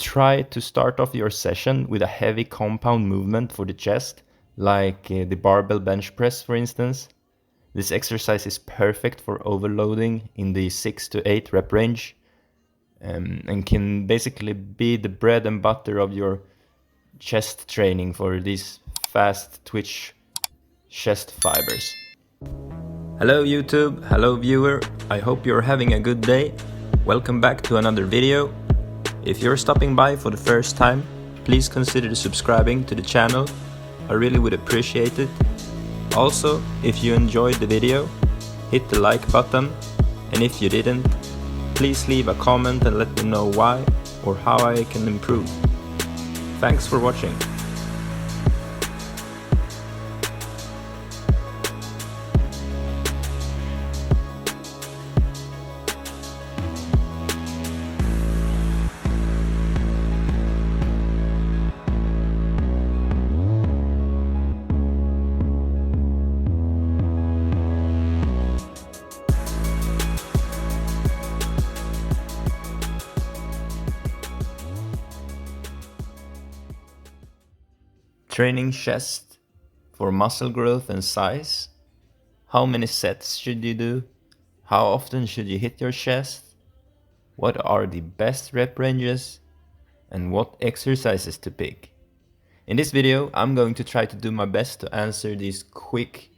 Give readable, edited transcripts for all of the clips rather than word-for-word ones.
try to start off your session with a heavy compound movement for the chest, like the barbell bench press, for instance. This exercise is perfect for overloading in the 6 to 8 rep range, and can basically be the bread and butter of your chest training for these fast twitch chest fibers. Hello YouTube, hello viewer, I hope you're having a good day. Welcome back to another video. If you're stopping by for the first time, please consider subscribing to the channel. I really would appreciate it. Also, if you enjoyed the video, hit the like button, and if you didn't, please leave a comment and let me know why or how I can improve. Thanks for watching. Training chest for muscle growth and size. How many sets should you do? How often should you hit your chest? What are the best rep ranges? And what exercises to pick? In this video, I'm going to try to do my best to answer these quick,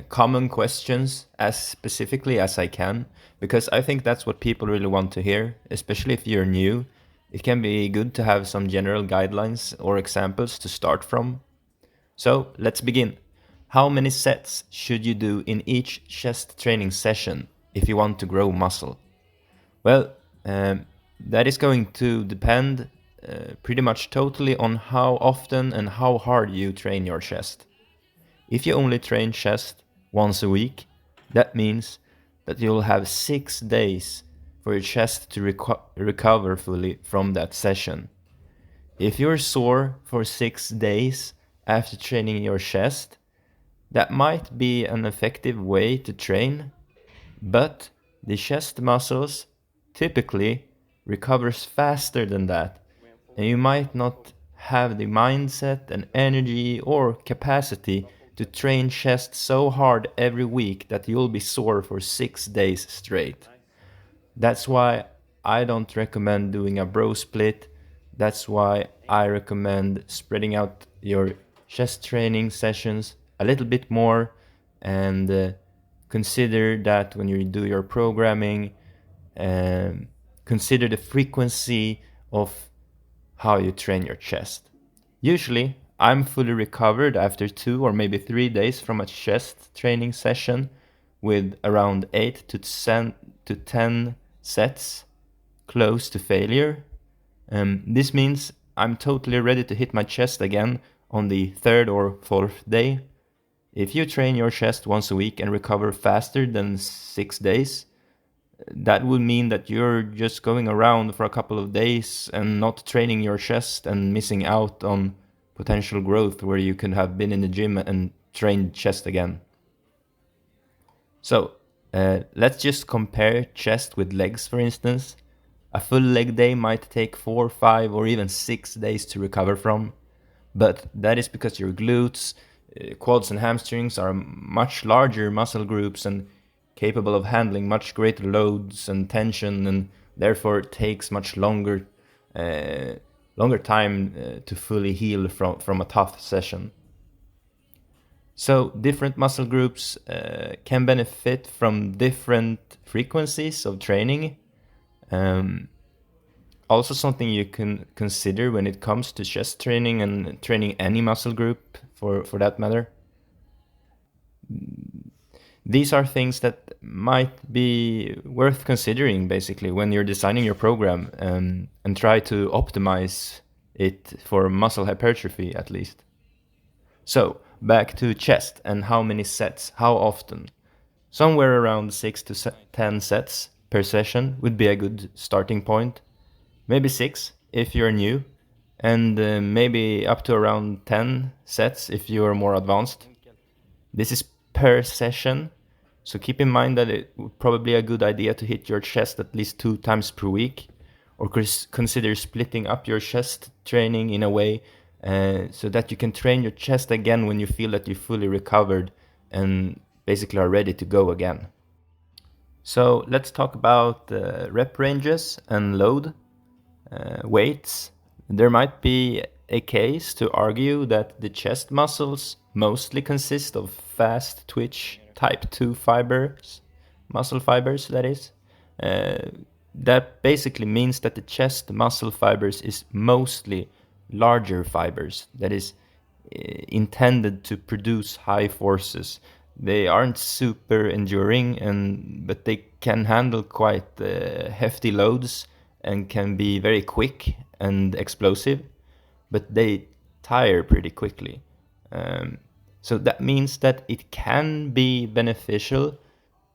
common questions as specifically as I can, because I think that's what people really want to hear, especially if you're new. It can be good to have some general guidelines or examples to start from. So let's begin. How many sets should you do in each chest training session if you want to grow muscle? Well, that is going to depend pretty much totally on how often and how hard you train your chest. If you only train chest once a week, that means that you'll have 6 days for your chest to recover fully from that session. If you're sore for 6 days after training your chest, that might be an effective way to train, but the chest muscles typically recovers faster than that, and you might not have the mindset and energy or capacity to train chest so hard every week that you'll be sore for 6 days straight. That's why I don't recommend doing a bro split. That's why I recommend spreading out your chest training sessions a little bit more, and consider that when you do your programming, consider the frequency of how you train your chest. Usually, I'm fully recovered after 2 or maybe 3 days from a chest training session with around 8 to 10 sets, close to failure. This means I'm totally ready to hit my chest again on the 3rd or 4th day. If you train your chest once a week and recover faster than 6 days, that would mean that you're just going around for a couple of days and not training your chest and missing out on potential growth where you could have been in the gym and trained chest again. So, let's just compare chest with legs, for instance. A full leg day might take 4, 5, or even 6 days to recover from, but that is because your glutes, quads and hamstrings are much larger muscle groups and capable of handling much greater loads and tension, and therefore it takes much longer time to fully heal from a tough session. So different muscle groups can benefit from different frequencies of training. Also something you can consider when it comes to chest training and training any muscle group for that matter. These are things that might be worth considering basically when you're designing your program, and try to optimize it for muscle hypertrophy at least. So back to chest and how many sets, how often. Somewhere around 6 to 10 sets per session would be a good starting point. Maybe 6 if you're new, and maybe up to around 10 sets if you're more advanced. This is per session, so keep in mind that it would probably be a good idea to hit your chest at least 2 times per week, or consider splitting up your chest training in a way so that you can train your chest again when you feel that you fully recovered and basically are ready to go again. So let's talk about rep ranges and load weights. There might be a case to argue that the chest muscles mostly consist of fast twitch type 2 fibers, muscle fibers that is. Uh, that basically means that the chest muscle fibers is mostly larger fibers, that is intended to produce high forces. They aren't super enduring, but they can handle quite hefty loads and can be very quick and explosive, but they tire pretty quickly. So that means that it can be beneficial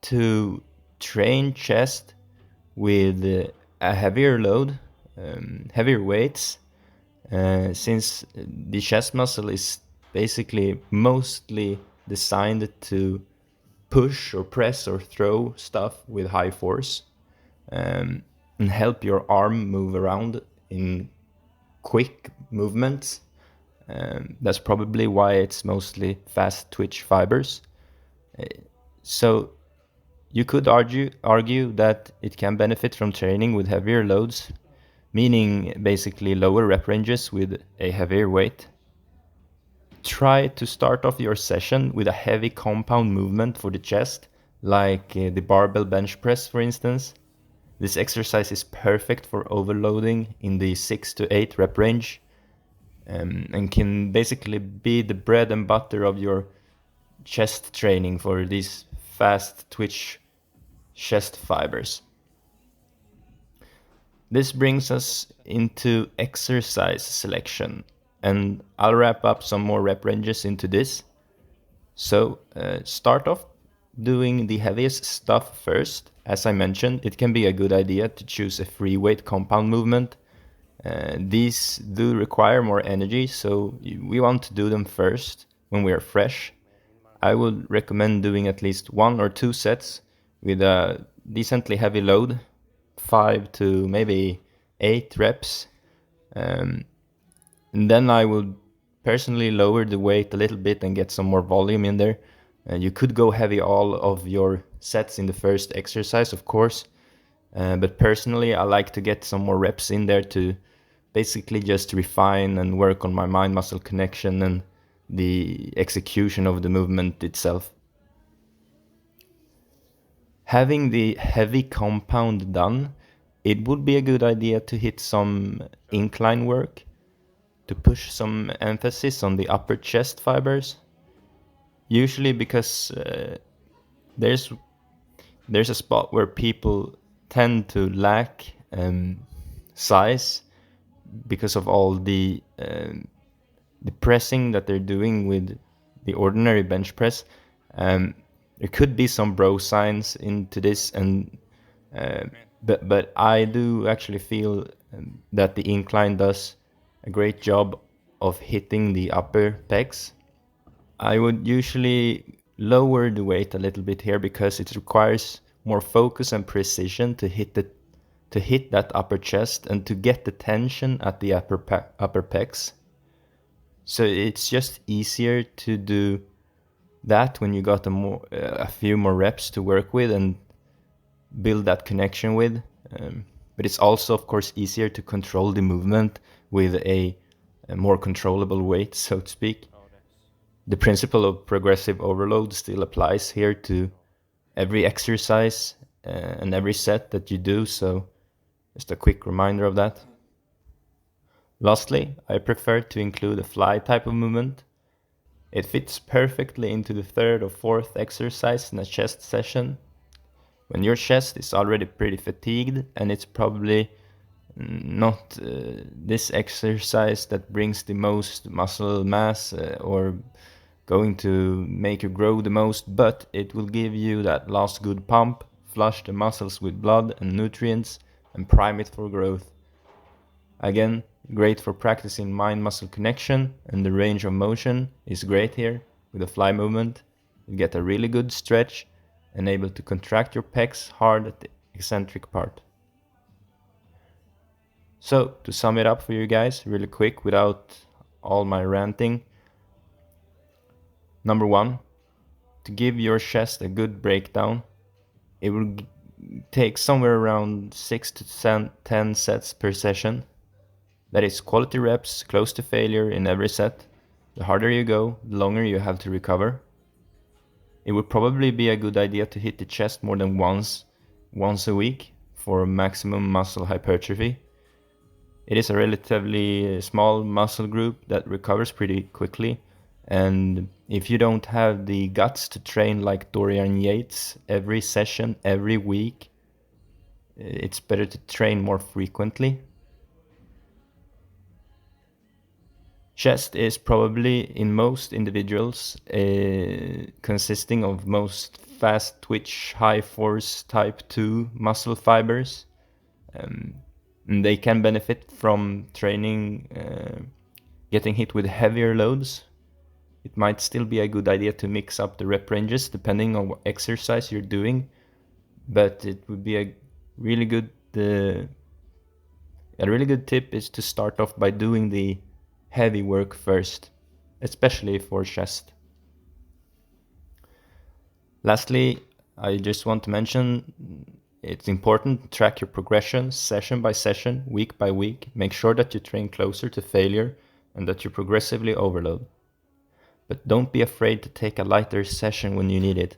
to train chest with a heavier load, heavier weights, since the chest muscle is basically mostly designed to push or press or throw stuff with high force, and help your arm move around in quick movements. That's probably why it's mostly fast twitch fibers. So you could argue that it can benefit from training with heavier loads, meaning basically lower rep ranges with a heavier weight. Try to start off your session with a heavy compound movement for the chest, like the barbell bench press, for instance. This exercise is perfect for overloading in the 6 to 8 rep range, and can basically be the bread and butter of your chest training for these fast twitch chest fibers. This brings us into exercise selection, and I'll wrap up some more rep ranges into this. So start off doing the heaviest stuff first. As I mentioned, it can be a good idea to choose a free weight compound movement. These do require more energy, so we want to do them first when we are fresh. I would recommend doing at least 1 or 2 sets with a decently heavy load, 5 to maybe 8 reps. And then I would personally lower the weight a little bit and get some more volume in there. You could go heavy all of your sets in the first exercise, of course. But personally, I like to get some more reps in there to basically just refine and work on my mind-muscle connection and the execution of the movement itself. Having the heavy compound done, it would be a good idea to hit some incline work to push some emphasis on the upper chest fibers. Usually because there's a spot where people tend to lack size because of all the pressing that they're doing with the ordinary bench press. There could be some bro signs into this, and but I do actually feel that the incline does a great job of hitting the upper pecs. I would usually lower the weight a little bit here because it requires more focus and precision to hit that upper chest and to get the tension at the upper pecs. So it's just easier to do that when you got a few more reps to work with and build that connection with. But it's also, of course, easier to control the movement with a more controllable weight, so to speak. The principle of progressive overload still applies here to every exercise and every set that you do, so just a quick reminder of that. Lastly, I prefer to include a fly type of movement. It fits perfectly into the 3rd or 4th exercise in a chest session. When your chest is already pretty fatigued and it's probably not this exercise that brings the most muscle mass or going to make you grow the most, but it will give you that last good pump, flush the muscles with blood and nutrients, and prime it for growth. Again, great for practicing mind-muscle connection, and the range of motion is great here. With a fly movement, you get a really good stretch and able to contract your pecs hard at the eccentric part. So, to sum it up for you guys, really quick without all my ranting. Number one, to give your chest a good breakdown, it will take somewhere around 6 to 10 sets per session. That is quality reps, close to failure in every set. The harder you go, the longer you have to recover. It would probably be a good idea to hit the chest more than once a week for maximum muscle hypertrophy. It is a relatively small muscle group that recovers pretty quickly, and if you don't have the guts to train like Dorian Yates every session, every week, it's better to train more frequently. Chest is probably in most individuals consisting of most fast twitch, high force type 2 muscle fibers. And they can benefit from training, getting hit with heavier loads. It might still be a good idea to mix up the rep ranges depending on what exercise you're doing, but it would be a really good tip is to start off by doing the heavy work first, especially for chest. Lastly, I just want to mention it's important to track your progression session by session, week by week. Make sure that you train closer to failure and that you progressively overload. But don't be afraid to take a lighter session when you need it,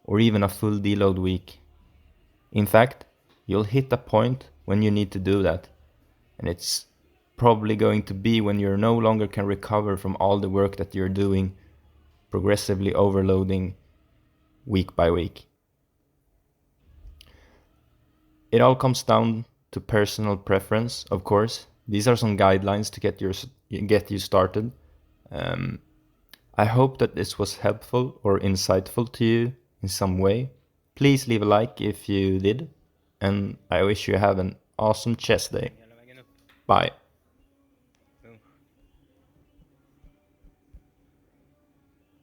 or even a full deload week. In fact, you'll hit a point when you need to do that, and it's probably going to be when you no longer can recover from all the work that you're doing, progressively overloading week by week. It all comes down to personal preference, of course. These are some guidelines to get you started. I hope that this was helpful or insightful to you in some way. Please leave a like if you did, and I wish you have an awesome chest day. Bye.